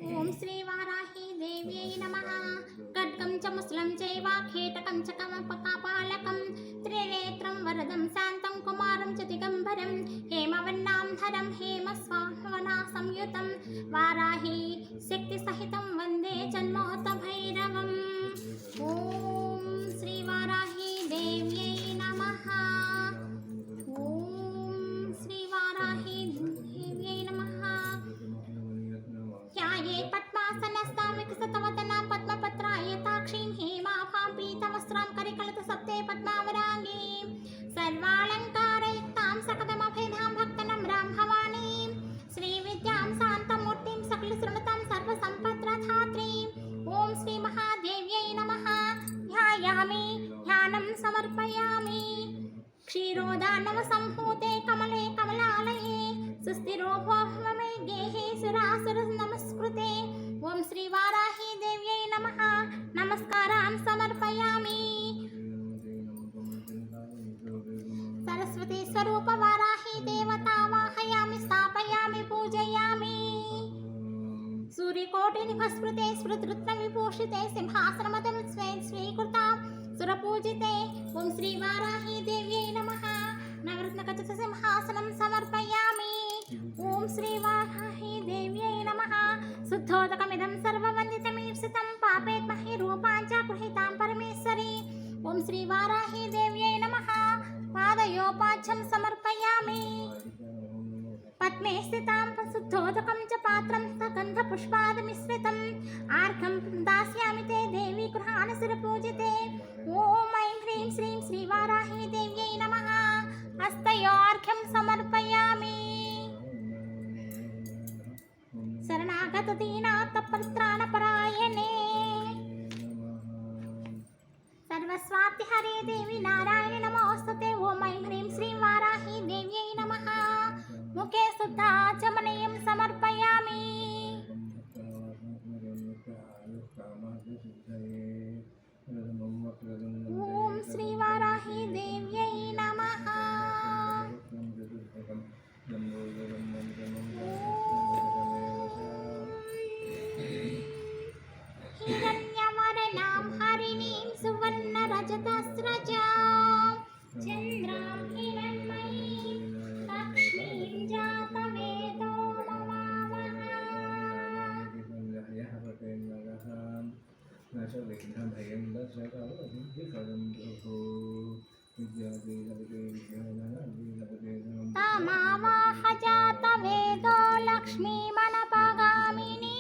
ఓం శ్రీ వారాహి దేవ్యై నమః. ఖడ్గం చ ముసలం చైవ ఖేటకం చ కపాలకం త్రినేత్రం వరదం శాంతం కుమారం చ దిగంబరం హేమవన్నాంధరం హేమస్వాహవనా సంయుతం వారాహి శక్తి సహితం వందే జన్మోత భైరవం. ఓం శ్రీ వారాహి దేవ్యై నమః. ఓం శ్రీ వారాహి దేవ్యై నమః. ధ్యాయే పద్మాసనస్థాం వికసితవదనాం పద్మపత్రాయతాక్షీం హేమాభాం పీతవస్త్రాం కరికలిత సప్తే పద్మావరాంగీం సర్వాలంకారయుక్తాం సకదమభేదాం భక్తనమ్రాం భవానీం శ్రీవిద్యాం శాంతమూర్తిం సకలశృణుతాం సర్వసంపత్ప్రదాత్రీం. ఓం శ్రీ మహాదేవ్యై నమః. ధ్యాయామి ధ్యానం సమర్పయామి. క్షీరోదానవ సంభూతే కమలే కమలాలయే సుస్థిరో భోమే గేహే సురాసుర నమస్కృతే. ఓం శ్రీ వారాహి దేవ్యై నమః. నమస్కారాన్ సమర్పయామి. సరస్వతి స్వరూప వారాహి దేవతా వాహయామి స్థాపయామి పూజయామి. సూర్యకోటి నిభస్మృతే స్మృతృత్న విభూషితే సింహాసనమతం స్వీకృత సురపూజితే. ఓం శ్రీ వారాహి దేవ్యై నమః. నవరత్నఖచిత సింహాసనం సమర్పయామి. ఓం శ్రీ వారాహి దేవ్యై నమః. శుద్ధోదకమిదం సర్వవందితమీప్సితం పాపేత్మహి రూపాంచ గృహీతాం పరమేశ్వరి. ఓం శ్రీ వారాహి దేవ్యై నమః. పాదయోపాచ్యం సమర్పయామి. పద్మే స్థితాం శుద్ధోదకం చ పాత్రం సగంధ పుష్పాదమిశ్రితం ఆర్ఘం దాస్యామి తే దేవి గృహాణశిర పూజితే. ఓం ఐం హ్రీం శ్రీం శ్రీ వారాహి దేవ్యై నమః. హస్తయోర్ఘ్యం సమర్పయామి. శరణాగత దీనార్థ పరిత్రాణపరాయణే సర్వస్వాతి హరే దేవి నారాయణ నమోస్తుతే. ఓం ఐం హ్రీం శ్రీం వారాహి దేవ్యై నమః. ముఖే శుద్ధాచమనీయం సమర్పయామి. ఓం శ్రీ వారాహి దేవ్యై నమః. హిరణ్యవర్ణాం హరిణీం సువర్ణ రజతస్రజాం చంద్రాం హిరణ్మయీం లక్ష్మీం జాతవేదో మమావహ. తమావాహ జాతవేదో లక్ష్మీమనపగామినీ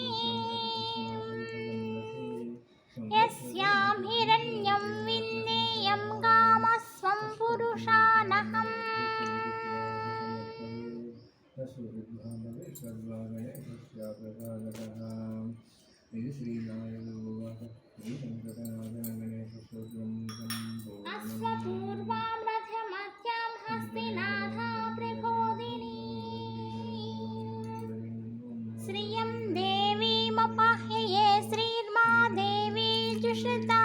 యస్యాం హిరణ్యం విన్నేయం గామస్వం పురుషానహం. అశ్వపూర్వాం రథమధ్యాం హస్తినాథా ప్రబోధినీ శ్రియం దేవీమపాహ్యయే శ్రీర్మా దేవీ జుషితాం.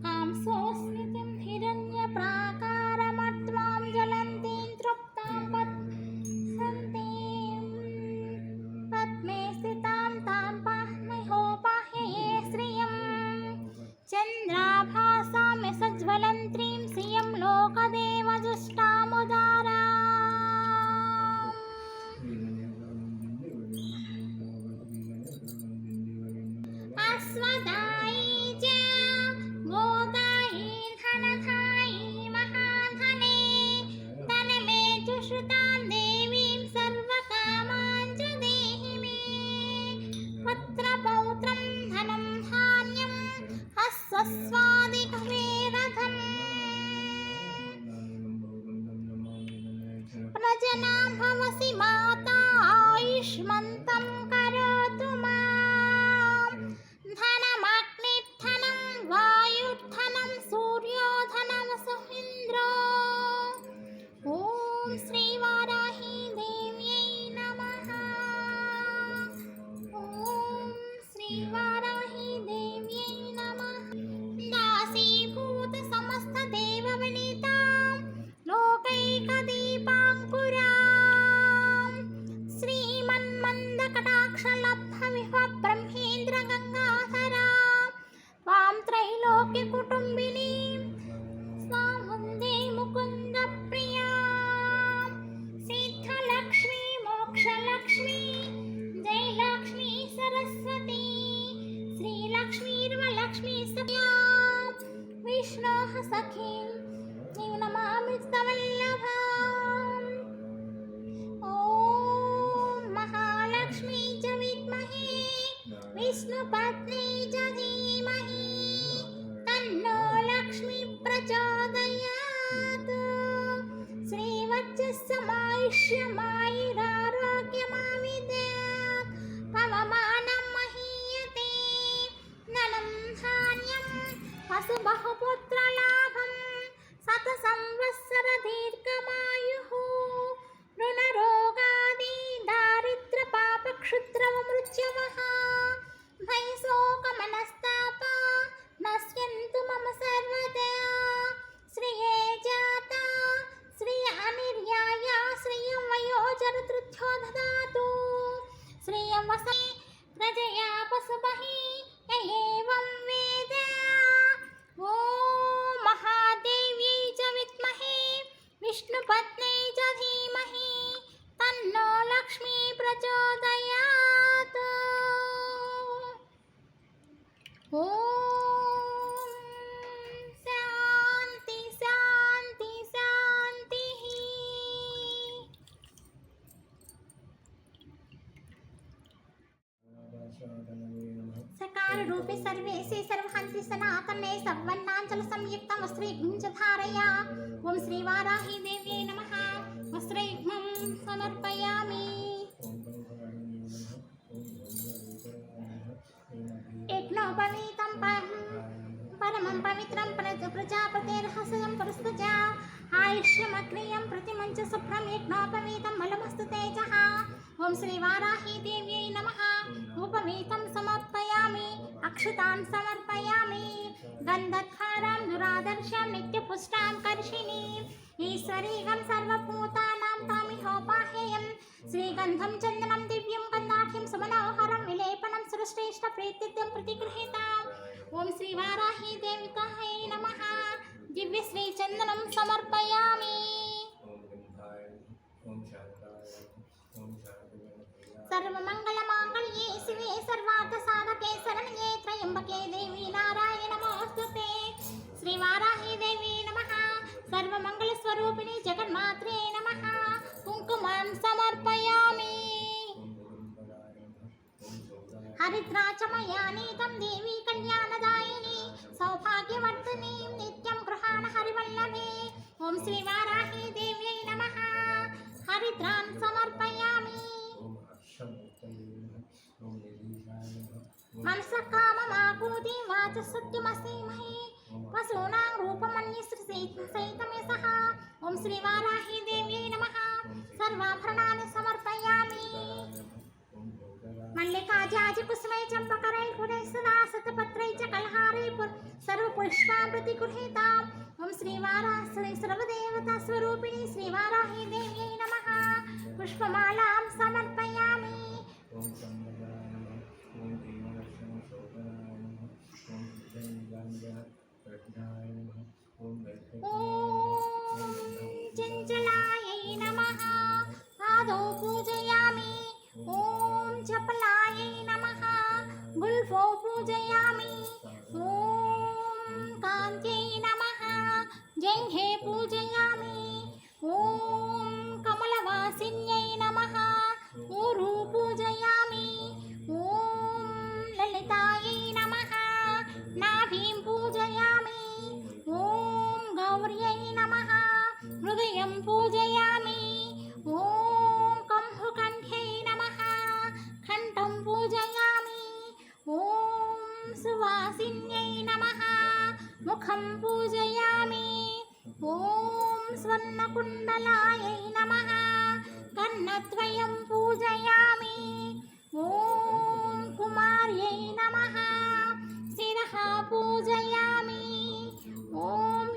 కాంసోస్మితిం హిరణ్యప్రాకారమట్వాం జ్వలంతీం తృప్తాం పద్సంతీం పద్మే స్థితాం తాం పాహ్మహోపాహ్యయే శ్రియం చంద్రాభాసాం సజ్వలంత్రీం శ్రియం లోకదేవజుష్టాముదారాం. అశ్వదాయీ చ గోదాయీ ధనధాయీ మహాధనే ధనమే జుషుతాం దేవీం సర్వకామాన్ చ దేహి మే. పుత్రపౌత్రం ధనం ధాన్యం హస్వస్వాదికవేరథం ప్రజనాం భవసి మాతా ఆయుష్మంతం కరోతు మాం ధనమా कुटुम्बिनी स्वामुन्दे मुकुन्दप्रिया सिद्धलक्ष्मी मोक्षलक्ष्मी जयलक्ष्मी सरस्वती श्रीलक्ष्मीर्वलक्ष्मी सख्या विष्णोः सखीं नमामि स्तवल्लभाम्। ॐ महालक्ष्मी च विद्महे विष्णुपत्नी च धीमहि तन्नो लक्ष्मी प्रचोदयात्। श्रीवत्समायुष्यमायुरारोग्यमाविद्यात् पवमानं महीयते धनं धान्यं पशुबहुपुत्रलाभं शतसंवत्सर दीर्घमायुः ऋणरोगादि दारिद्र्यपापक्षुद्रवमृत्यवः भयशोकमनस्तापा नश्यन्तु मम सर्वदा। श्रिये जाता श्रिय अनिर्याय श्रियं वयोजरतृथ्यो ददातु श्रियं वसे प्रजया पशुपहि य एवं वेद। ॐ महादेव्यै च विद्महे विष्णुपत्न्यै च धीमहि तन्नो लक्ष्मी प्रचोदयात्। ॐ शान्ति शान्ति शान्तिः। सकाररूपे सर्वेशे सर्वहन्ति सनातने सवर्णाञ्चल संयुक्तं वस्त्रयुग्मं च धारया। ॐ श्रीवाराही देव्यै नमः। वस्त्रयुग्मं समर्पयामि। यज्ञोपवीतं परमं पवित्रं प्रजापतेर्हसनं पुरस्तजा आयुष्यमग्रियं प्रतिमं च शुभ्रं यज्ञोपवीतं बलमस्तु तेजः। ॐ श्रीवाराही देव्यै नमः। उपवीतं समर्पयामि अक्षतां समर्पयामि गन्धद्वारां दुरादर्शां नित्यपुष्टां कर्षिणीम् ईश्वरीगं सर्वभूतानां तामिहोपाहेयं श्रीगन्धं चन्दनं दिव्यं गन्धाढ्यं सुमनोहरं विलेपनं सुरश्रेष्ठप्रीतिद्यं प्रतिगृहीताम्। ॐ श्रीवाराही देविकायै नमः। दिव्यश्रीचन्दनं समर्पयामि। सर्वमङ्गलमाङ्गल्ये शिवे सर्वार्थसाधके शरण्ये त्र्यम्बके देवी नारायणी नमोऽस्तुते। श्रीवाराही देवी नमः। सर्वमङ्गलस्वरूपिणी जगन्मात्रे नमः। कुङ्कुमं समर्पयामि। हरिद्राचमया नीतं देवी कल्याणदायिनी सौभाग्यवर्धिनीं नित्यं गृहाण हरिवल्लभे। ॐ श्रीवाराही देव्यै नमः। हरिद्रां समर्पयामि। मनसः काममापूति वाचः सत्यमसीमहि पशूनां रूपमन्यसहितमेषः। ॐ श्रीवाराही देव्यै नमः। सर्वाभरणानि समर्पयामि। मल्लिकाजाजिकुसुमै चम्पकरैः सदा शतपत्रैः च कलहारैः सर्वपुष्पान् प्रतिगृहीताम्। ॐ श्रीवाराही सर्वदेवता स्वरूपिणी श्रीवाराही देव्यै नमः। पुष्पमालां समर्पयामि। ॐ चञ्चलायै नमः। पादौ पूजयामि। ॐ चपलायै नमः। गुल्फौ पूजयामि। ॐ कान्त्यै नमः। जङ्घे पूजयामि। ॐ कमलवासिन्यै नमः। ऊरू पूजयामि। ॐ ललितायै नमः। नाभिं पूजयामि। ॐ गौर्यै नमः। हृदयं पूजयामि। ॐ कंभुकण्ठ्यै नमः। कण्ठं पूजयामि। ॐ सुवासिन्यै नमः। मुखं पूजयामि। ॐ स्वर्णकुण्डलायै नमः। कर्णद्वयं पूजयामि। ॐ कुमार्यै नमः। शिरः पूजयामि। ॐ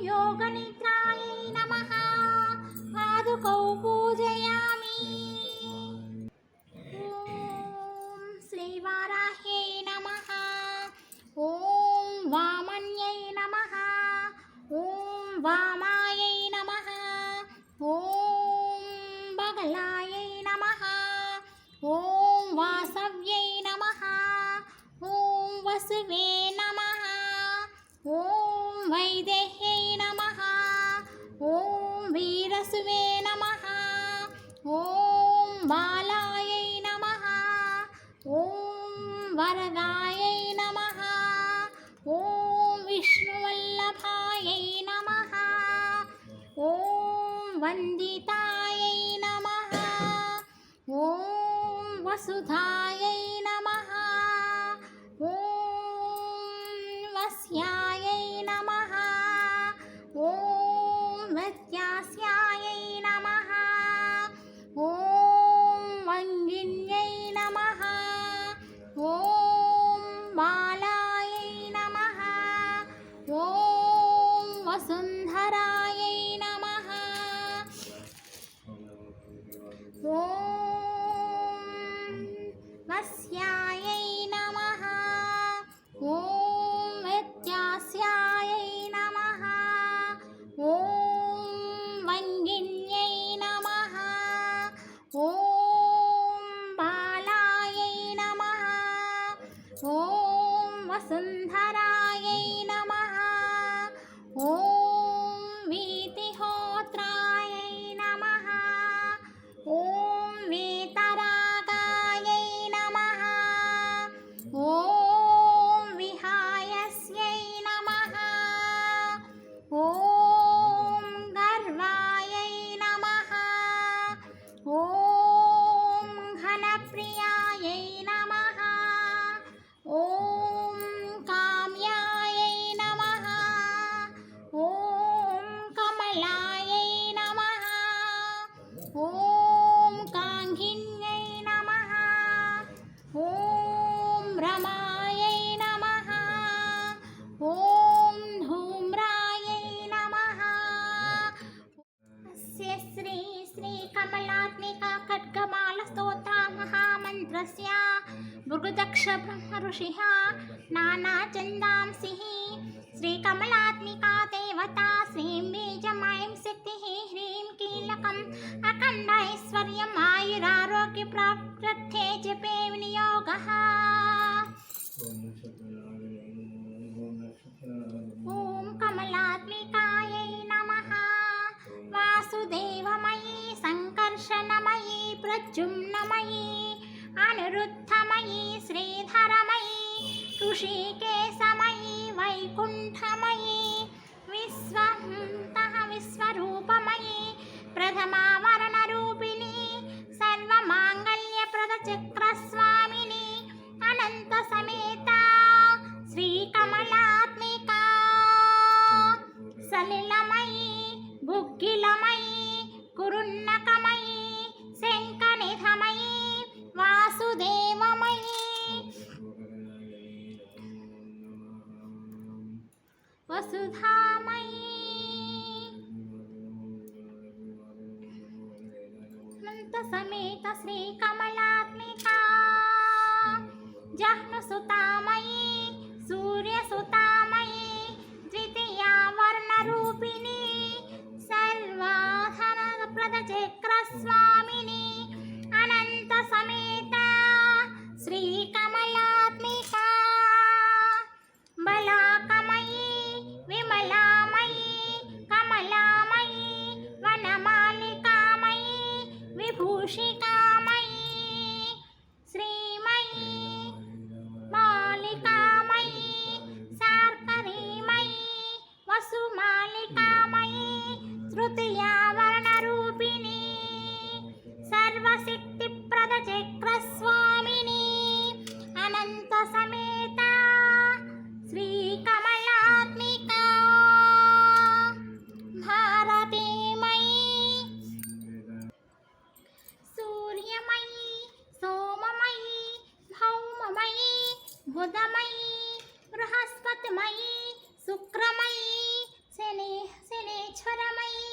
योगनिद्रायै नमः। पादुकौ पूजयामि। ॐ श्रीवाराह्यै नमः। ॐ वामन्यै नमः। वामायै नमः ॐ बगलायै नमः ॐ वासव्यै नमः ॐ वसुवे नमः ॐ वैदेह्यै नमः ॐ वीरसुवे नमः ॐ बालायै नमः ॐ वरदायै नमः ॐ विष्णुवल्लभायै नमः ॐ वन्दितायै नमः ॐ वसुधायै नमः ॐ वस्यायै नमः ॐ व्यत्यास्यायै नमः ॐ वङ्गिन्यै नमः ॐ बालायै नमः ॐ वसुन्धरायै नमः ॐ वस्यायै नमः ॐ व्यत्यास्यायै नमः ॐ वङ्गिन्यै नमः ॐ बालायै नमः ॐ वसुन्धरायै नमः ॐ वीतिहोत्रायै नमः ॐ वीतरागायै नमः ॐ विहायस्यै नमः ॐ गर्वायै नमः ॐ घनप्रियायै नमः ॐ काम्यायै नमः ॐ कमलायै नमः ॐ काङ्गिन्यै नमः ॐ रमायै नमः ॐ धूम्रायै नमः अस्य श्री श्रीकमलात्मिका खड्गमालस्तोत्रा महामन्त्रस्य भृगुदक्ष ब्रह्मऋषिः नानाचन्दांसिः श्रीकमलात्मिका देवता श्रीं बीजमयीं शक्तिः ह्रीं कीलकम् अखण्डैश्वर्यम् आयुरारोग्यप्राप्त्यर्थे जपे विनियोगः ॐ कमलात्मिकायै नमः वासुदेवमयी सङ्कर्षणमयी प्रद्युम्नमयी अनिरुद्धमयी श्रीधरमयी ऋषिकेशमयी वैकुण्ठमयी विश्वरूपमयी प्रथमावरणरूपिणी सर्वमाङ्गल्यप्रदचक्रस्वामिनी अनन्तसमेता श्रीकमलात्मिका सलिलमयी भुग्गिलमयी कुरुन्नकमयी शङ्खनिधमयी वासुदेवमयी वसुधामयी अनन्तसमेत श्रीकमलात्मिका जह्नुसुतामयी सूर्यसुतामयी द्वितीया वर्णरूपिणी सर्वाधनप्रदचक्रस्वामिनी अनन्तसमेता श्रीकमलात्मिका बलाकमयी विमलामयी कमलामयी वनमालिकामयी विभूषिकामयी श्रीमयी मालिकामयी शार्करीमयी वसुमालिकामयी तृतीया वर्णरूपिणी सर्वशक्तिप्रदचक्रस्वामिनी अनन्तसमेता श्रीकमलात्मिका भारतीमयी सूर्यमयी सोममयी भौममयी बुधमयी बृहस्पतिमयी शुक्रमयी शनेश्वरमयी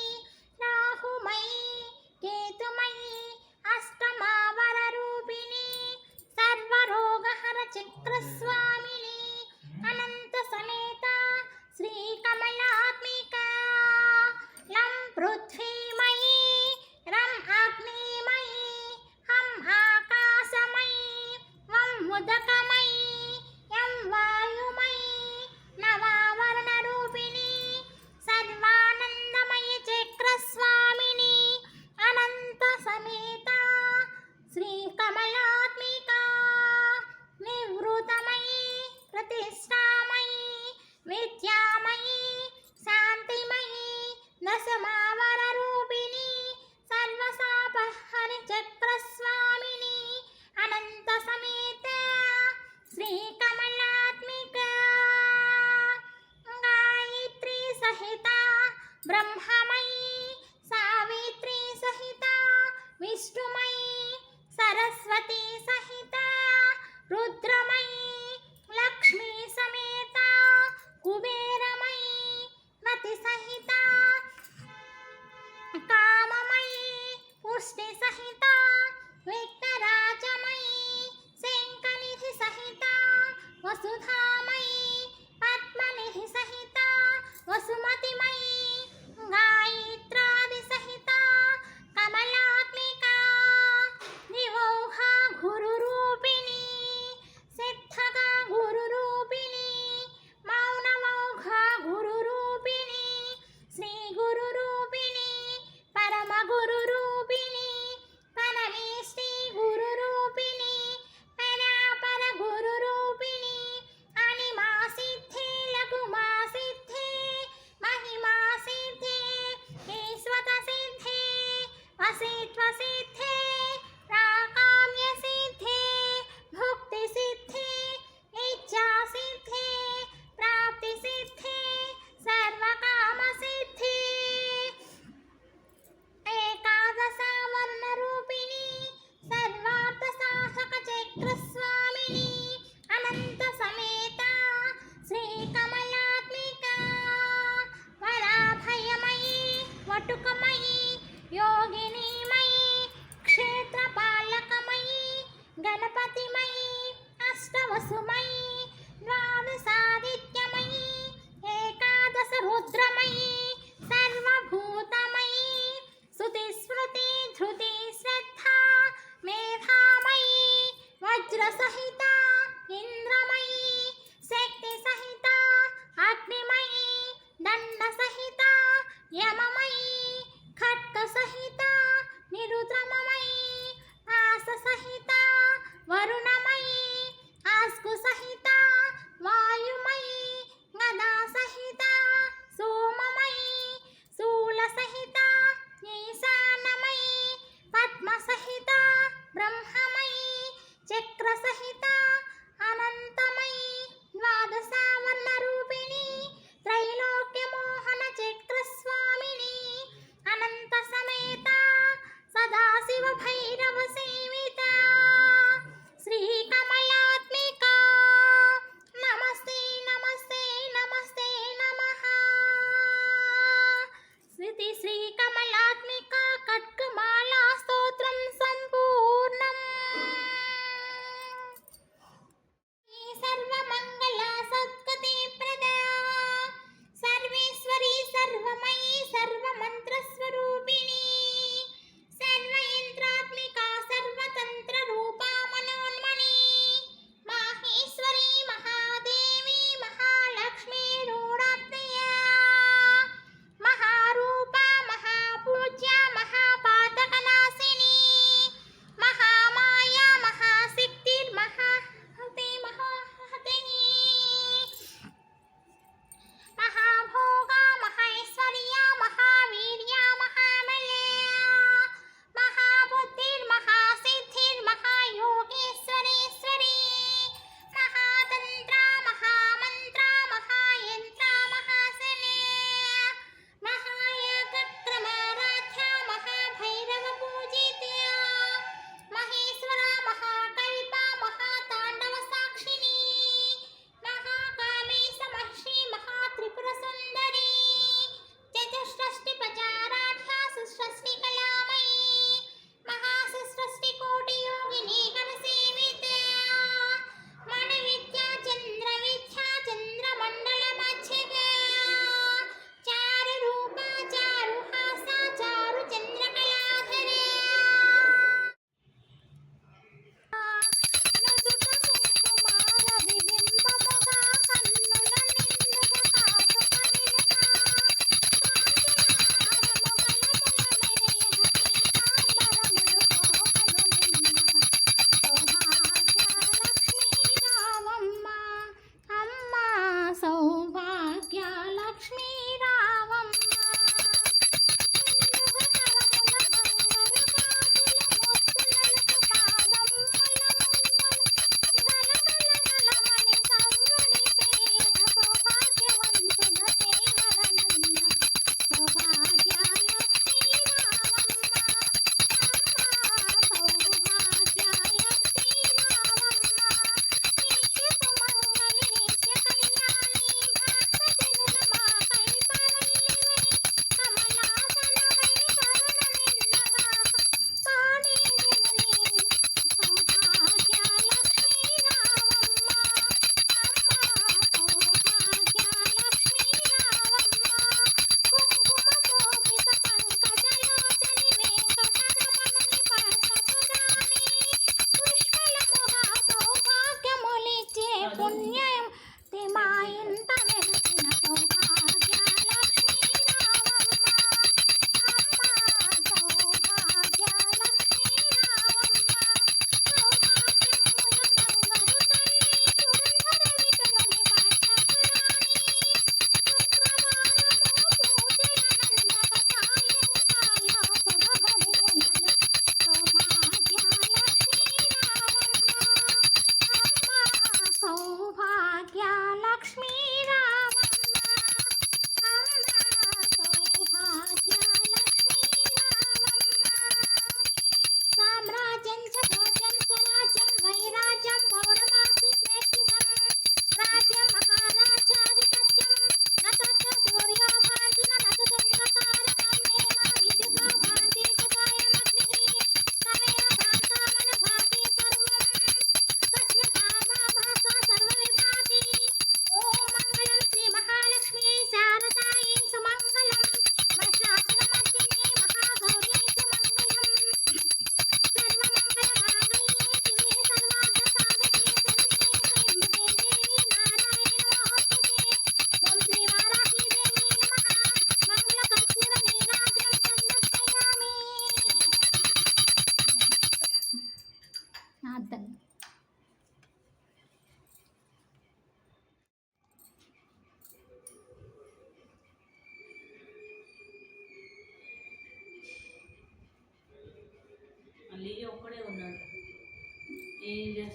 प्रतिष्ठामयी विद्यामयी शान्तिमयी दशमावररूपिणी सर्वशापहरचक्रस्वामिनी अनन्तसमेता श्रीकमलात्मिका गायत्री सहिता ब्रह्ममयी सावित्री सहिता विष्णुमयी सरस्वती सहिता रुद्रमयी लक्ष्मी समेता कुबेरमयी रति सहिता काममयी पुष्टि सहिता विघ्नराजमयी शङ्खनिधि सहिता वसुधामयी पद्मनिधि सहिता वसुमतिमयी गाय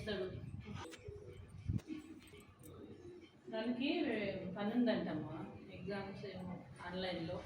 చేస్తాడు. దానికి పని ఉందంటమ్మా, ఎగ్జామ్స్ ఏమో ఆన్లైన్లో.